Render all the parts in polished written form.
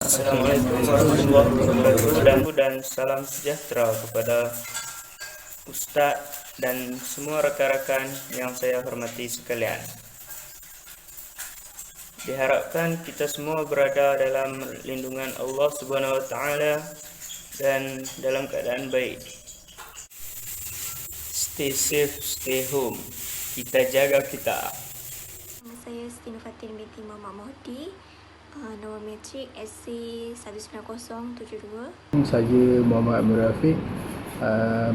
Assalamualaikum warahmatullahi wabarakatuh dan salam sejahtera kepada Ustadz dan semua rekan-rekan yang saya hormati sekalian. Diharapkan kita semua berada dalam lindungan Allah Subhanahu wa taala dan dalam keadaan baik. Stay safe, stay home. Kita jaga kita. Nama saya Siti Fatin binti Muhammad Mahdi. Nombor metrik SC 19072. Saya Muhammad Amir Rafiq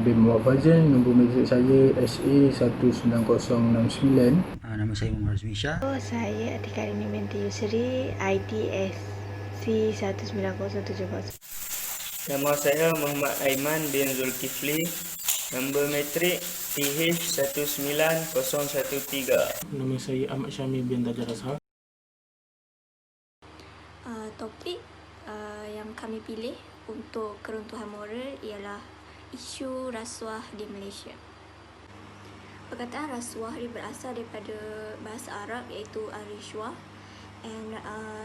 bin Muhammad Fazil. Nombor metrik saya SA 19069. Nama saya Muhammad Razmi Shah. Saya Atika Rini binti Yusri, ID SC 19070. Nama saya Muhammad Aiman bin Zulkifli. Nombor metrik TH 19013. Nama saya Ahmad Syamil bin Tajar Azhar. Topik yang kami pilih untuk keruntuhan moral ialah isu rasuah di Malaysia. Perkataan rasuah ini berasal daripada bahasa Arab iaitu ar-rishwah, and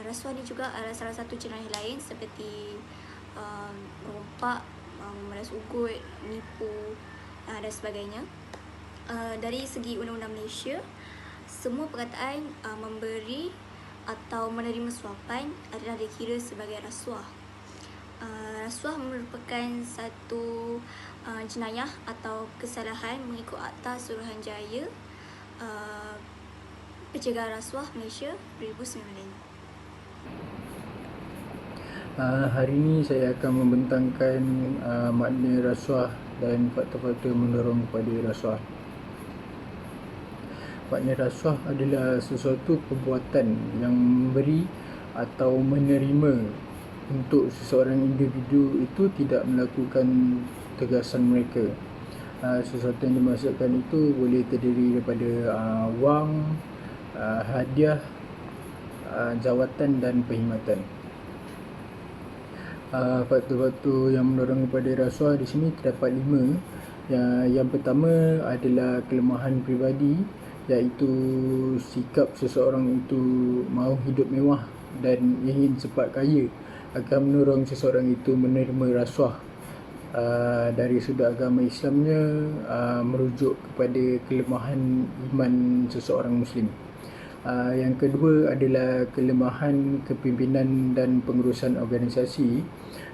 rasuah ni juga adalah salah satu jenayah lain seperti merompak, memeras ugut, menipu dan sebagainya. Dari segi undang-undang Malaysia, semua perkataan memberi atau menerima suapan adalah dikira sebagai rasuah. Rasuah merupakan satu jenayah atau kesalahan mengikut Akta Suruhanjaya Pencegahan Rasuah Malaysia 2009. Hari ini saya akan membentangkan makna rasuah dan faktor-faktor mendorong kepada rasuah. Makna rasuah adalah sesuatu perbuatan yang memberi atau menerima untuk seseorang individu itu tidak melakukan tugasan mereka. Sesuatu yang dimaksudkan itu boleh terdiri daripada wang, hadiah, jawatan dan perkhidmatan. Faktor-faktor yang mendorong kepada rasuah di sini terdapat 5. Yang pertama adalah kelemahan peribadi, iaitu sikap seseorang itu mahu hidup mewah dan ingin cepat kaya akan mendorong seseorang itu menerima rasuah. Dari sudut agama Islamnya, merujuk kepada kelemahan iman seseorang Muslim. Yang kedua adalah kelemahan kepimpinan dan pengurusan organisasi,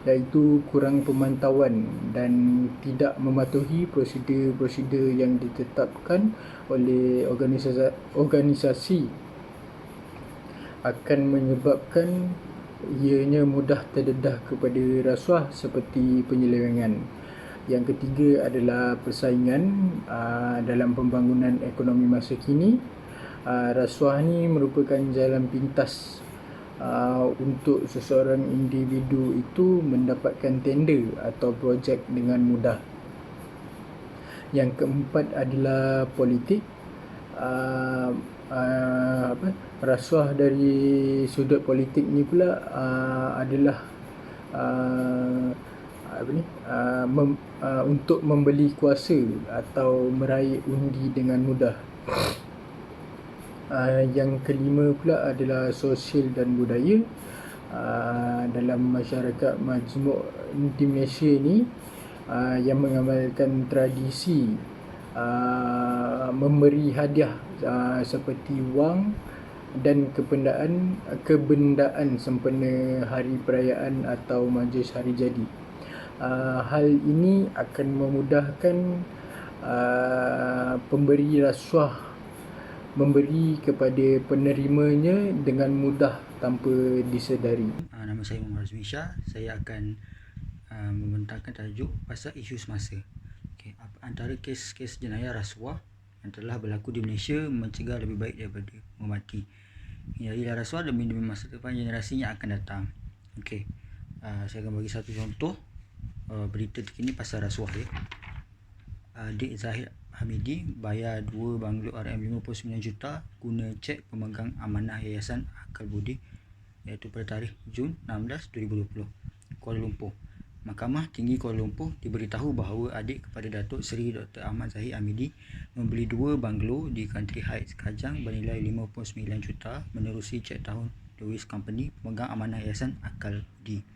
iaitu kurang pemantauan dan tidak mematuhi prosedur-prosedur yang ditetapkan oleh organisasi akan menyebabkan ianya mudah terdedah kepada rasuah seperti penyelewengan. Yang ketiga adalah persaingan dalam pembangunan ekonomi masa kini. Rasuah ni merupakan jalan pintas untuk seseorang individu itu mendapatkan tender atau projek dengan mudah. Yang keempat adalah politik. Rasuah dari sudut politik ni pula adalah untuk membeli kuasa atau meraih undi dengan mudah. Yang kelima pula adalah sosial dan budaya. Dalam masyarakat majmuk di Malaysia ni yang mengamalkan tradisi memberi hadiah seperti wang dan kebendaan sempena hari perayaan atau majlis hari jadi. Hal ini akan memudahkan pemberi rasuah memberi kepada penerimanya dengan mudah tanpa disedari. Nama saya Muhammad Razmi Shah. Saya akan membentangkan tajuk pasal isu semasa. Antara kes-kes jenayah rasuah yang telah berlaku di Malaysia mencegah lebih baik daripada memati. Hindarilah rasuah demi masa depan generasi yang akan datang. Saya akan bagi satu contoh berita terkini pasal rasuah. Adik Zahid Hamidi bayar 2 banglo RM59 juta guna cek pemegang amanah Yayasan Akal Budi, iaitu pada tarikh Jun 16, 2020, Kuala Lumpur. Mahkamah Tinggi Kuala Lumpur diberitahu bahawa adik kepada Datuk Seri Dr. Ahmad Zahid Hamidi membeli 2 banglo di Country Heights, Kajang bernilai 59 juta menerusi cek tahun Lewis Company, pemegang amanah Yayasan Akal Budi.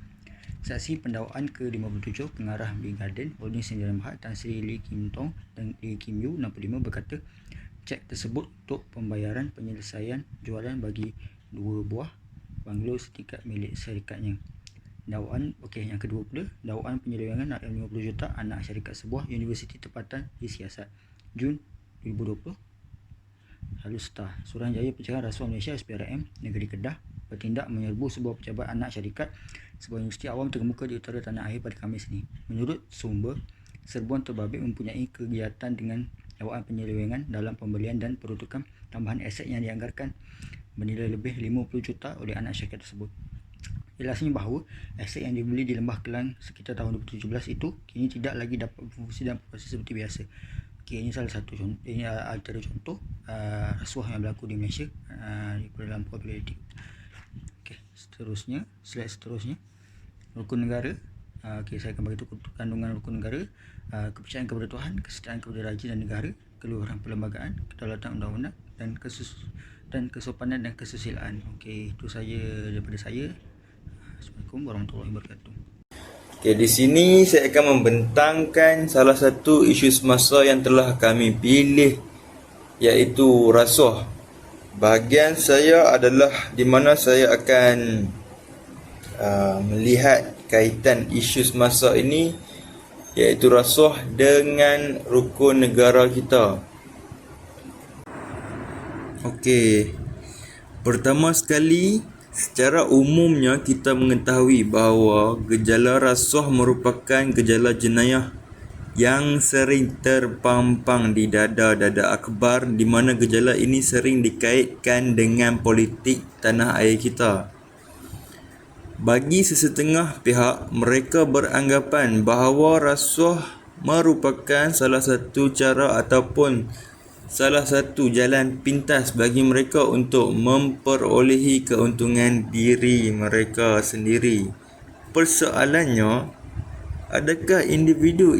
Saksi pendakwaan ke-57, pengarah Big Garden Holding Sdn Bhd Tan Sri Lee Kim Tong dan Lee Kim Yu 65 berkata cek tersebut untuk pembayaran penyelesaian jualan bagi 2 buah banglo setingkat milik syarikatnya. Dakwaan yang kedua pula, dakwaan penyelewengan RM 50 juta anak syarikat sebuah universiti tempatan disiasat. Jun 2020. Halustar, Suruhanjaya Pencegahan Rasuah Malaysia SPRM Negeri Kedah bertindak menyerbu sebuah pejabat anak syarikat sebuah universiti awam terkemuka di utara tanah air pada Khamis ini. Menurut sumber, serbuan terbabit mempunyai kegiatan dengan dakwaan penyelewengan dalam pembelian dan peruntukan tambahan aset yang dianggarkan bernilai lebih 50 juta oleh anak syarikat tersebut. Jelasnya bahawa aset yang dibeli di Lembah Kelang sekitar tahun 2017 itu kini tidak lagi dapat berfungsi dan beroperasi seperti biasa. Ini salah satu contoh, ini antara contoh rasuah yang berlaku di Malaysia di Kuala Lumpur Politik. Slide seterusnya, rukun negara. Saya akan beritahu kandungan rukun negara. Kepercayaan kepada Tuhan, kesetiaan kepada raja dan negara, keluaran perlembagaan, kedaulatan undang-undang dan kesopanan dan kesusilaan. Itu saja daripada saya. Assalamualaikum warahmatullahi wabarakatuh. Di sini saya akan membentangkan salah satu isu semasa yang telah kami pilih, iaitu rasuah. Bahagian saya adalah di mana saya akan melihat kaitan isu semasa ini, iaitu rasuah dengan rukun negara kita. Pertama sekali, secara umumnya kita mengetahui bahawa gejala rasuah merupakan gejala jenayah yang sering terpampang di dada-dada akhbar, di mana gejala ini sering dikaitkan dengan politik tanah air kita. Bagi sesetengah pihak, mereka beranggapan bahawa rasuah merupakan salah satu cara ataupun salah satu jalan pintas bagi mereka untuk memperolehi keuntungan diri mereka sendiri. Persoalannya, adakah individu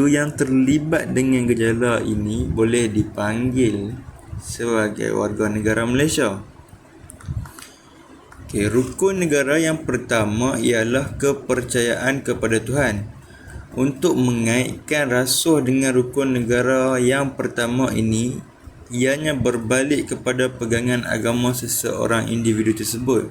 yang terlibat dengan gejala ini boleh dipanggil sebagai warga negara Malaysia? Rukun negara yang pertama ialah kepercayaan kepada Tuhan. Untuk mengaitkan rasuah dengan rukun negara yang pertama ini, ianya berbalik kepada pegangan agama seseorang individu tersebut.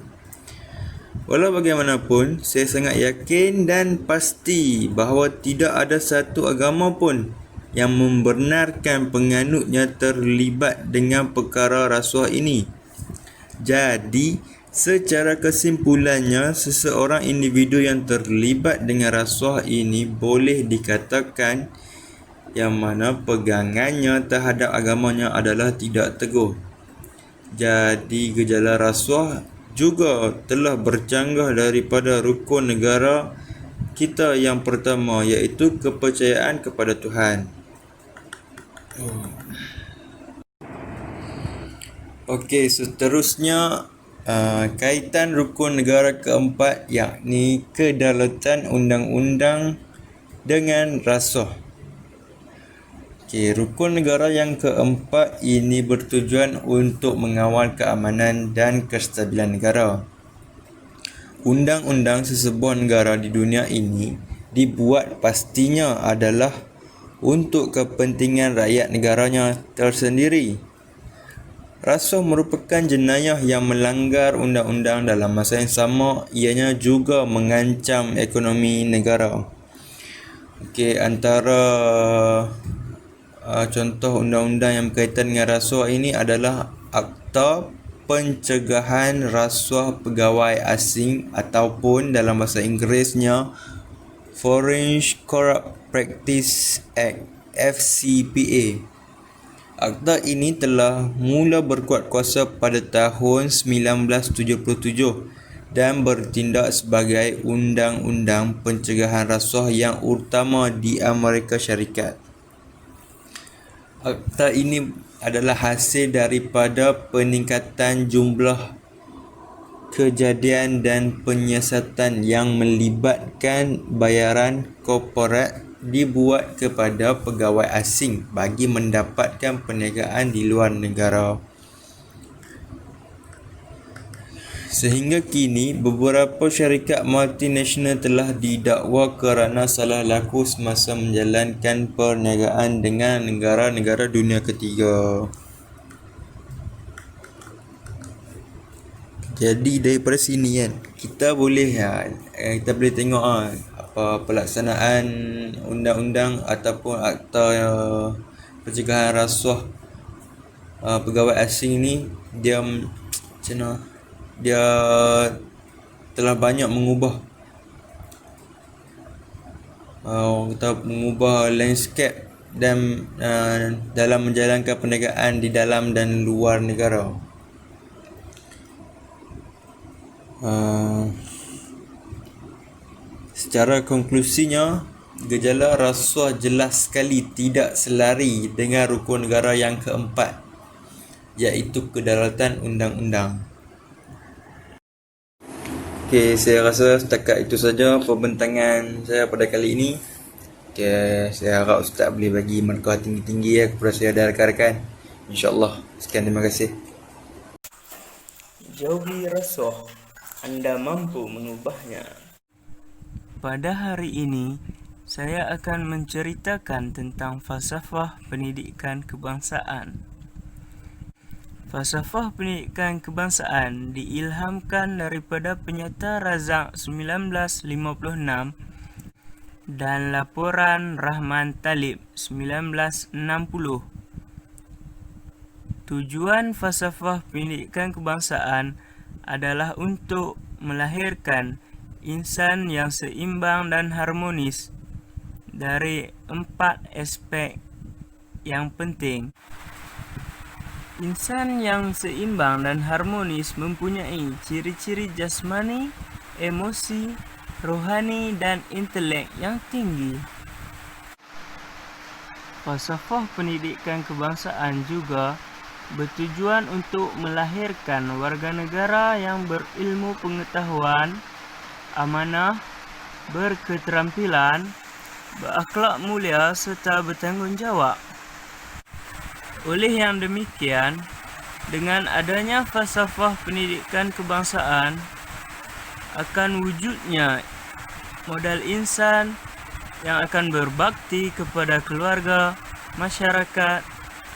Walau bagaimanapun, saya sangat yakin dan pasti bahawa tidak ada satu agama pun yang membenarkan penganutnya terlibat dengan perkara rasuah ini. Jadi, secara kesimpulannya, seseorang individu yang terlibat dengan rasuah ini boleh dikatakan yang mana pegangannya terhadap agamanya adalah tidak teguh. Jadi gejala rasuah juga telah bercanggah daripada rukun negara kita yang pertama, iaitu kepercayaan kepada Tuhan. Seterusnya, kaitan rukun negara keempat, yakni kedaulatan undang-undang dengan rasuah. Rukun negara yang keempat ini bertujuan untuk mengawal keamanan dan kestabilan negara. Undang-undang sesebuah negara di dunia ini dibuat pastinya adalah untuk kepentingan rakyat negaranya tersendiri. Rasuah merupakan jenayah yang melanggar undang-undang. Dalam masa yang sama, ianya juga mengancam ekonomi negara. Antara contoh undang-undang yang berkaitan dengan rasuah ini adalah Akta Pencegahan Rasuah Pegawai Asing ataupun dalam bahasa Inggerisnya Foreign Corrupt Practice Act, FCPA. Akta ini telah mula berkuat kuasa pada tahun 1977 dan bertindak sebagai undang-undang pencegahan rasuah yang utama di Amerika Syarikat. Akta ini adalah hasil daripada peningkatan jumlah kejadian dan penyiasatan yang melibatkan bayaran korporat dibuat kepada pegawai asing bagi mendapatkan perniagaan di luar negara. Sehingga kini, beberapa syarikat multinasional telah didakwa kerana salah laku semasa menjalankan perniagaan dengan negara-negara dunia ketiga. Jadi daripada sini kan, kita boleh tengok apa pelaksanaan undang-undang ataupun akta pencegahan rasuah pegawai asing ni, dia macam mana, dia telah banyak mengubah mengubah landscape dan dalam menjalankan perniagaan di dalam dan luar negara. Secara konklusinya, gejala rasuah jelas sekali tidak selari dengan rukun negara yang keempat, iaitu kedaulatan undang-undang. Okey, saya rasa setakat itu saja pembentangan saya pada kali ini. Okey, saya harap Ustaz boleh bagi markah tinggi-tinggi kepada saya dan rakan-rakan. InsyaAllah. Sekian, terima kasih. Jauhi rasuah, Anda mampu mengubahnya. Pada hari ini, saya akan menceritakan tentang falsafah pendidikan kebangsaan. Falsafah pendidikan kebangsaan diilhamkan daripada Penyata Razak 1956 dan Laporan Rahman Talib 1960. Tujuan falsafah pendidikan kebangsaan adalah untuk melahirkan insan yang seimbang dan harmonis dari 4 aspek yang penting. Insan yang seimbang dan harmonis mempunyai ciri-ciri jasmani, emosi, rohani dan intelek yang tinggi. Falsafah pendidikan kebangsaan juga bertujuan untuk melahirkan warga negara yang berilmu pengetahuan, amanah, berketerampilan, berakhlak mulia serta bertanggungjawab. Oleh yang demikian, dengan adanya falsafah pendidikan kebangsaan, akan wujudnya modal insan yang akan berbakti kepada keluarga, masyarakat,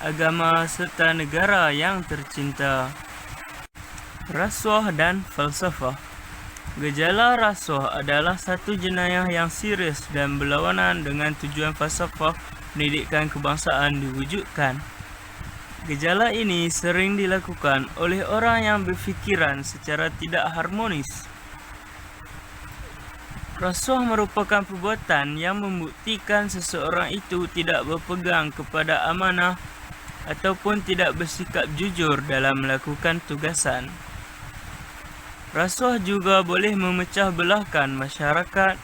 agama serta negara yang tercinta. Rasuah dan falsafah. Gejala rasuah adalah satu jenayah yang serius dan berlawanan dengan tujuan falsafah pendidikan kebangsaan diwujudkan. Gejala ini sering dilakukan oleh orang yang berfikiran secara tidak harmonis. Rasuah merupakan perbuatan yang membuktikan seseorang itu tidak berpegang kepada amanah ataupun tidak bersikap jujur dalam melakukan tugasan. Rasuah juga boleh memecah belahkan masyarakat,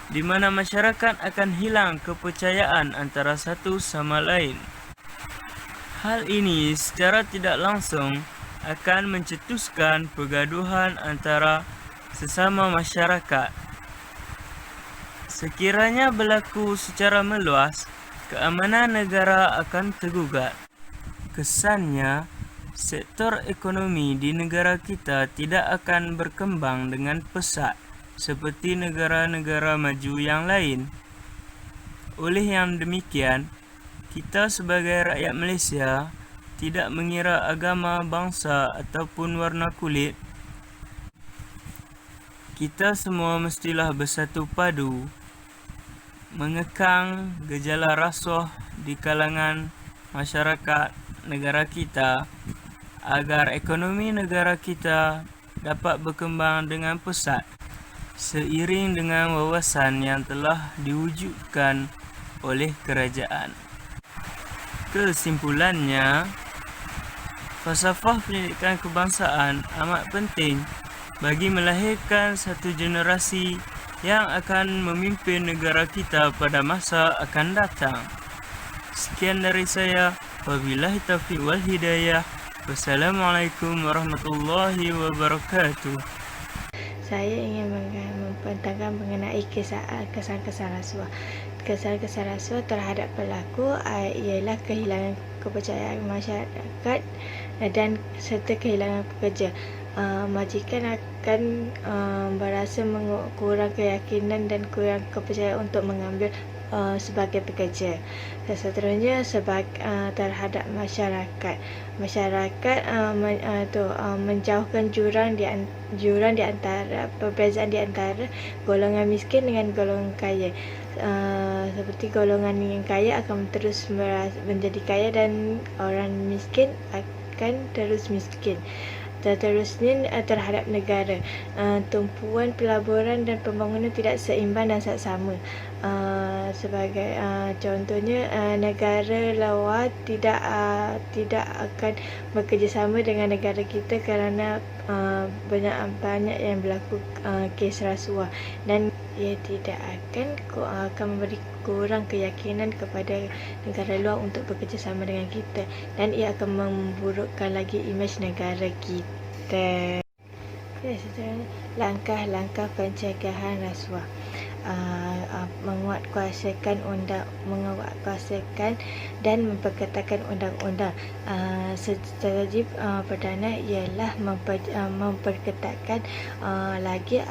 di mana masyarakat akan hilang kepercayaan antara satu sama lain. Hal ini secara tidak langsung akan mencetuskan pergaduhan antara sesama masyarakat. Sekiranya berlaku secara meluas, keamanan negara akan tergugat. Kesannya, sektor ekonomi di negara kita tidak akan berkembang dengan pesat seperti negara-negara maju yang lain. Oleh yang demikian, kita sebagai rakyat Malaysia tidak mengira agama, bangsa ataupun warna kulit. Kita semua mestilah bersatu padu mengekang gejala rasuah di kalangan masyarakat negara kita agar ekonomi negara kita dapat berkembang dengan pesat seiring dengan wawasan yang telah diwujudkan oleh kerajaan. Kesimpulannya, falsafah pendidikan kebangsaan amat penting bagi melahirkan satu generasi yang akan memimpin negara kita pada masa akan datang. Sekian dari saya. Wabillahi taufiq wal hidayah. Wassalamualaikum warahmatullahi wabarakatuh. Saya ingin membentangkan mengenai kesan-kesan rasuah. Kesan-kesan rasuah terhadap pelaku ialah kehilangan kepercayaan masyarakat dan serta kehilangan pekerja. majikan akan berasa kurang keyakinan dan kurang kepercayaan untuk mengambil sebagai pekerja. Seterusnya terhadap masyarakat. Masyarakat menjauhkan jurang di antara perbezaan di antara golongan miskin dengan golongan kaya. Seperti golongan yang kaya akan terus menjadi kaya dan orang miskin akan terus miskin. Seterusnya terhadap negara, tumpuan pelaburan dan pembangunan tidak seimbang dan sama. Sebagai contohnya, negara luar tidak akan bekerjasama dengan negara kita kerana banyak yang berlaku kes rasuah, dan ia tidak akan memberi kurang keyakinan kepada negara luar untuk bekerjasama dengan kita, dan ia akan memburukkan lagi imej negara kita. Seterusnya, langkah-langkah pencegahan rasuah. Menguatkuasakan dan memperketatkan undang-undang. Strategi perdana ialah memperketatkan lagi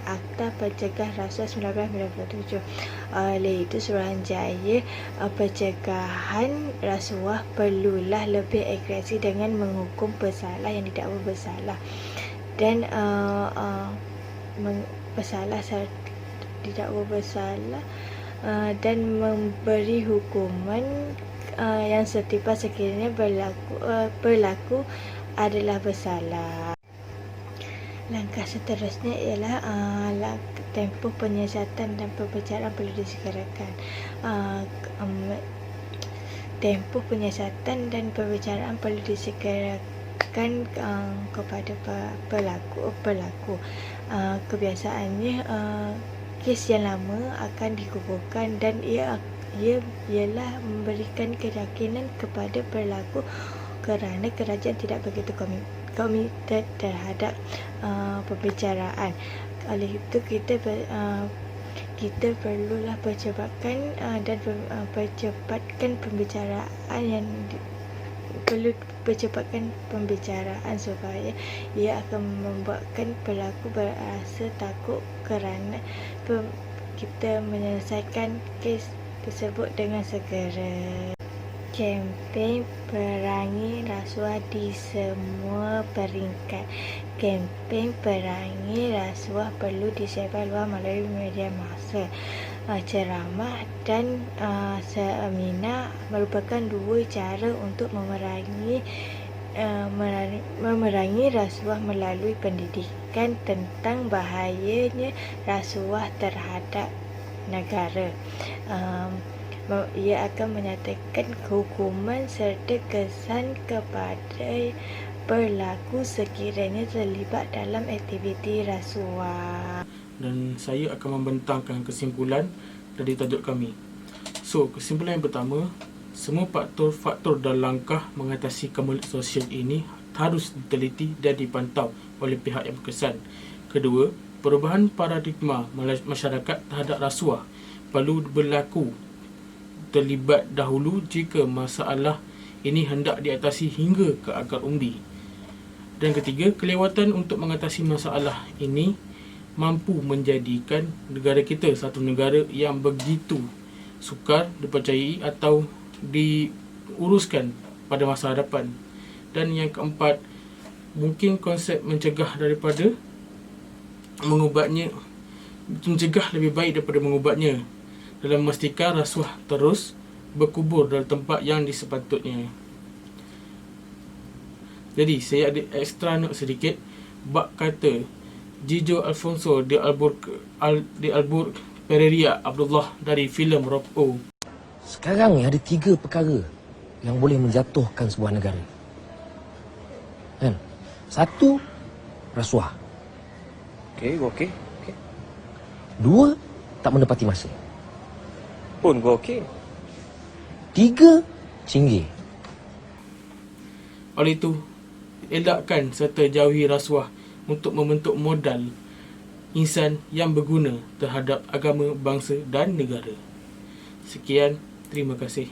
Akta Pencegah Rasuah 1997. Oleh itu, Suruhanjaya pencegahan rasuah perlulah lebih agresif dengan menghukum pesalah yang didakwa bersalah dan didakwa bersalah dan memberi hukuman yang setimpal sekiranya berlaku adalah bersalah. Langkah seterusnya ialah tempoh penyiasatan dan pembicaraan perlu disegerakan. Tempoh penyiasatan dan pembicaraan perlu disegerakan kepada pelaku. Kebiasaannya kes yang lama akan digugurkan dan ialah memberikan keyakinan kepada pelaku kerana kerajaan tidak begitu komited terhadap pembicaraan. Oleh itu kita perlulah percepatkan pembicaraan supaya ia akan membuatkan pelaku berasa takut kerana kita menyelesaikan kes tersebut dengan segera. Kempen perangi rasuah di semua peringkat. Kempen perangi rasuah perlu disebar luas melalui media massa. Ceramah dan seminar merupakan dua cara untuk memerangi rasuah melalui pendidikan tentang bahayanya rasuah terhadap negara. Ia akan menyatakan hukuman serta kesan kepada pelaku sekiranya terlibat dalam aktiviti rasuah. Dan saya akan membentangkan kesimpulan dari tajuk kami. So, kesimpulan yang pertama, semua faktor dan langkah mengatasi kemuliaan sosial ini harus diteliti dan dipantau oleh pihak yang berkesan. Kedua, perubahan paradigma masyarakat terhadap rasuah perlu berlaku terlibat dahulu jika masalah ini hendak diatasi hingga ke akar umbi. Dan ketiga, kelewatan untuk mengatasi masalah ini mampu menjadikan negara kita satu negara yang begitu sukar dipercayai atau diuruskan pada masa hadapan. Dan yang keempat, mungkin konsep mencegah daripada mengubatnya, mencegah lebih baik daripada mengubatnya, dalam memastikan rasuah terus berkubur dalam tempat yang disepatutnya. Jadi, saya ada ekstra note sedikit bab kata Gijo Alfonso de Albuquerque Pereira Abdullah dari filem Rock O. Sekarang ni ada 3 perkara yang boleh menjatuhkan sebuah negara. Kan? 1, rasuah. Okey. 2, tak menepati masa. Pun gua okey. 3, cinggir. Oleh itu, elakkan serta jauhi rasuah untuk membentuk modal insan yang berguna terhadap agama, bangsa dan negara. Sekian, terima kasih.